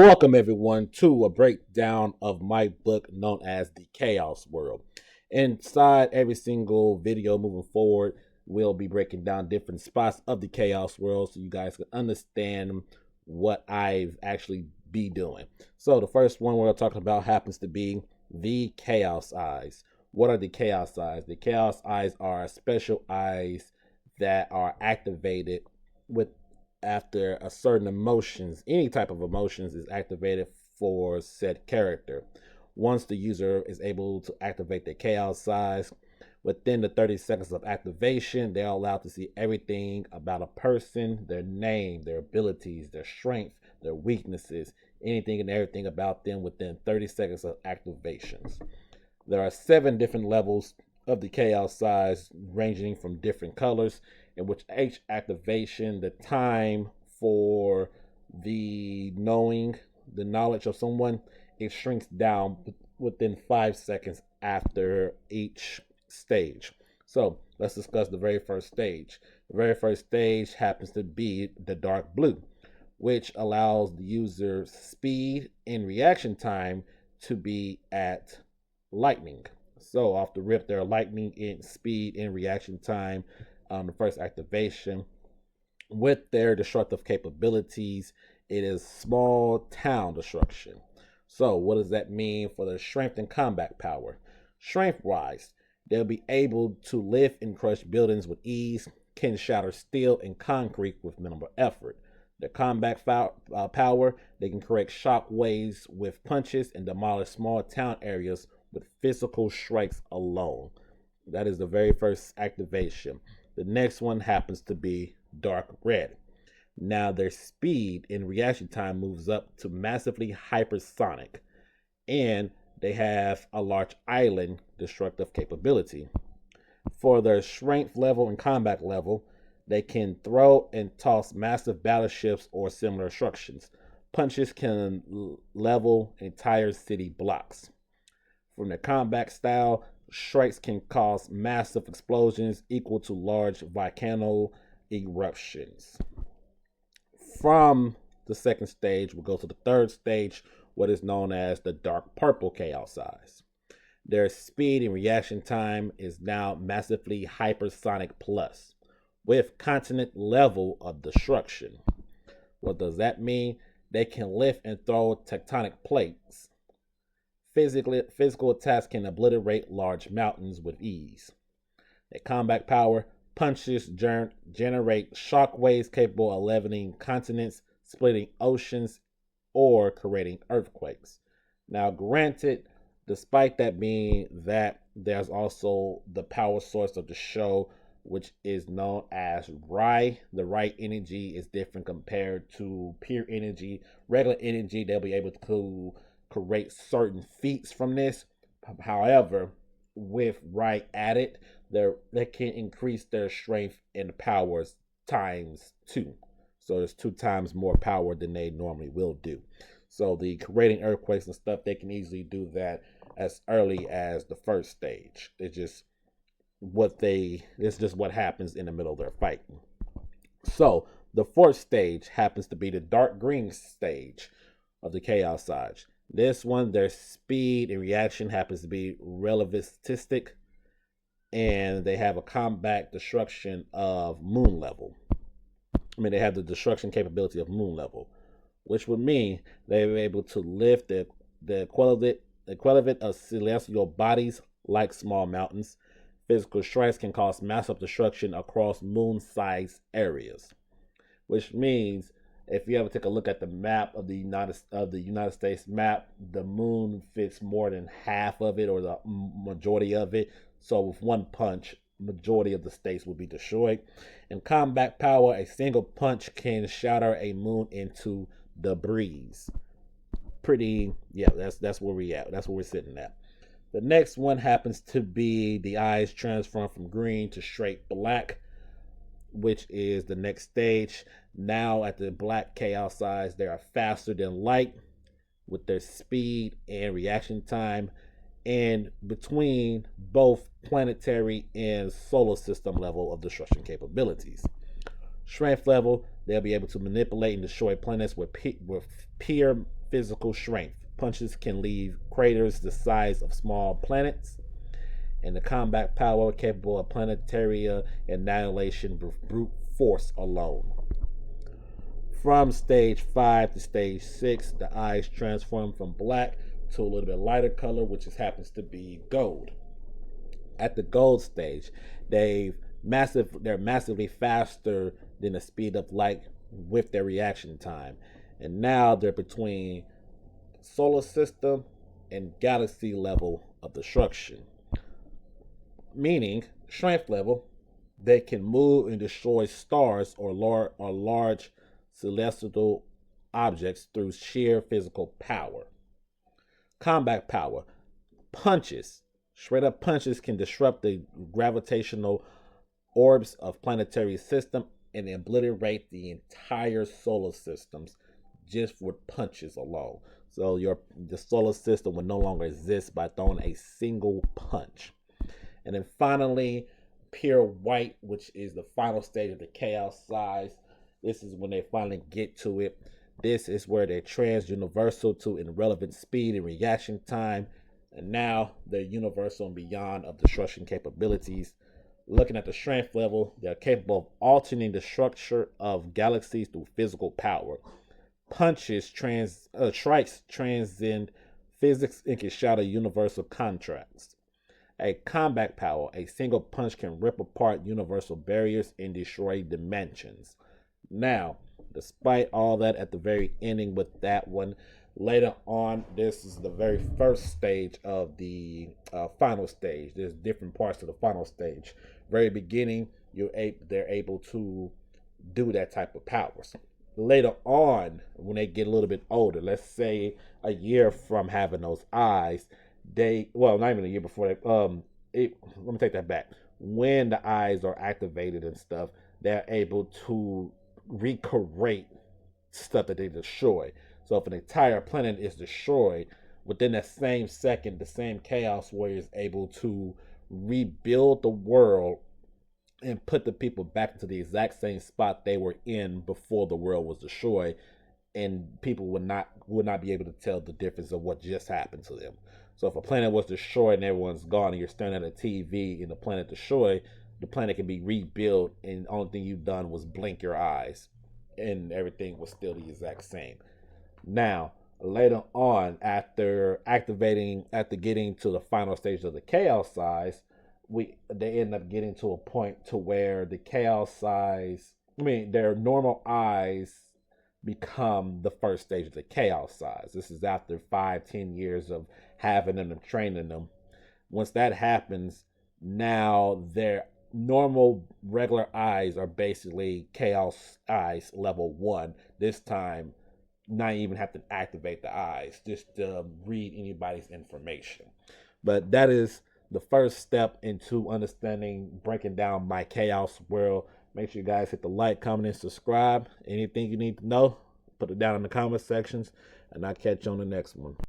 Welcome, everyone, to a breakdown of my book known as The Chaos World. Inside every single video moving forward, we'll be breaking down different spots of the Chaos World so you guys can understand what I've actually be doing. So, the first one we're talking about happens to be the Chaos Eyes. What are the Chaos Eyes? The Chaos Eyes are special eyes that are activated with after a certain emotions, any type of emotions is activated for said character. Once the user is able to activate the chaos size, within the 30 seconds of activation, they're allowed to see everything about a person, their name, their abilities, their strength, their weaknesses, anything and everything about them within 30 seconds of activations. There are 7 different levels of the chaos size ranging from different colors, in which each activation, the time for the knowledge of someone, it shrinks down within 5 seconds after each stage. So let's discuss the very first stage. The very first stage happens to be the dark blue, which allows the user's speed and reaction time to be at lightning. So off the rip, there are lightning in speed and reaction time on the first activation. With their destructive capabilities, it is small town destruction. So what does that mean for their strength and combat power? Strength wise, they'll be able to lift and crush buildings with ease, can shatter steel and concrete with minimal effort. Their combat power, they can correct shock waves with punches and demolish small town areas with physical strikes alone. That is the very first activation. The next one happens to be dark red. Now their speed and reaction time moves up to massively hypersonic, and they have a large island destructive capability. For their strength level and combat level, they can throw and toss massive battleships or similar obstructions. Punches can level entire city blocks. From their combat style, strikes can cause massive explosions equal to large volcano eruptions. From the second stage, we'll go to the third stage, what is known as the dark purple chaos size. Their speed and reaction time is now massively hypersonic plus, with continent level of destruction. What does that mean? They can lift and throw tectonic plates. Physical attacks can obliterate large mountains with ease. Their combat power, punches generate shockwaves capable of leveling continents, splitting oceans, or creating earthquakes. Now, granted, despite that being that, there's also the power source of the show, which is known as Rai. The Rai energy is different compared to pure energy. Regular energy, they'll be able to create certain feats from this. However, with Rai added, they can increase their strength and powers times 2. So there's 2 times more power than they normally will do. So the creating earthquakes and stuff, they can easily do that as early as the first stage. It's just what happens in the middle of their fight. So the fourth stage happens to be the dark green stage of the chaos size. This one, their speed and reaction happens to be relativistic, and they have a combat destruction of moon level. They have the destruction capability of moon level, which would mean they're able to lift the equivalent of celestial bodies like small mountains. Physical strikes can cause massive destruction across moon-sized areas, which means if you ever take a look at the map of the United States map, the moon fits more than half of it or the majority of it. So with one punch, majority of the states will be destroyed. In combat power, a single punch can shatter a moon into debris. That's where we at. That's where we're sitting at. The next one happens to be the eyes transform from green to straight black, which is the next stage. Now at the black chaos size, they are faster than light with their speed and reaction time, and between both planetary and solar system level of destruction capabilities. Strength level, they'll be able to manipulate and destroy planets with pure physical strength. Punches can leave craters the size of small planets, and the combat power capable of planetary annihilation with brute force alone. From stage 5 to stage 6, the eyes transform from black to a little bit lighter color, which happens to be gold. At the gold stage, they're massively faster than the speed of light with their reaction time. And now they're between solar system and galaxy level of destruction. Meaning, strength level, they can move and destroy stars or large celestial objects through sheer physical power. Combat power, punches. Straight up punches can disrupt the gravitational orbs of planetary system and obliterate the entire solar systems just with punches alone. So the solar system will no longer exist by throwing a single punch. And then finally, pure white, which is the final stage of the chaos size. This is when they finally get to it. This is where they're trans-universal to irrelevant speed and reaction time. And now they're universal and beyond of destruction capabilities. Looking at the strength level, they're capable of altering the structure of galaxies through physical power. Strikes transcend physics and can shatter universal contracts. A combat power, a single punch can rip apart universal barriers and destroy dimensions. Now, despite all that at the very ending with that one, later on, this is the very first stage of the final stage. There's different parts of the final stage. Very beginning, they're able to do that type of powers. Later on, when they get a little bit older, let's say a year from having those eyes, not even a year before let me take that back. When the eyes are activated and stuff, they're able to recreate stuff that they destroy. So if an entire planet is destroyed, within that same second, the same Chaos Warrior is able to rebuild the world and put the people back into the exact same spot they were in before the world was destroyed, and people would not be able to tell the difference of what just happened to them. So if a planet was destroyed and everyone's gone and you're staring at a TV and the planet destroyed, the planet can be rebuilt and the only thing you've done was blink your eyes and everything was still the exact same. Now, later on, after getting to the final stage of the chaos size, they end up getting to a point to where the chaos size, their normal eyes become the first stage of the chaos size. This is after 5-10 years of having them and training them. Once that happens, now their normal regular eyes are basically chaos eyes level 1. This time, not even have to activate the eyes, just to read anybody's information. But that is the first step into understanding, breaking down my chaos world. Make sure you guys hit the like, comment, and subscribe. Anything you need to know, put it down in the comment sections, and I'll catch you on the next one.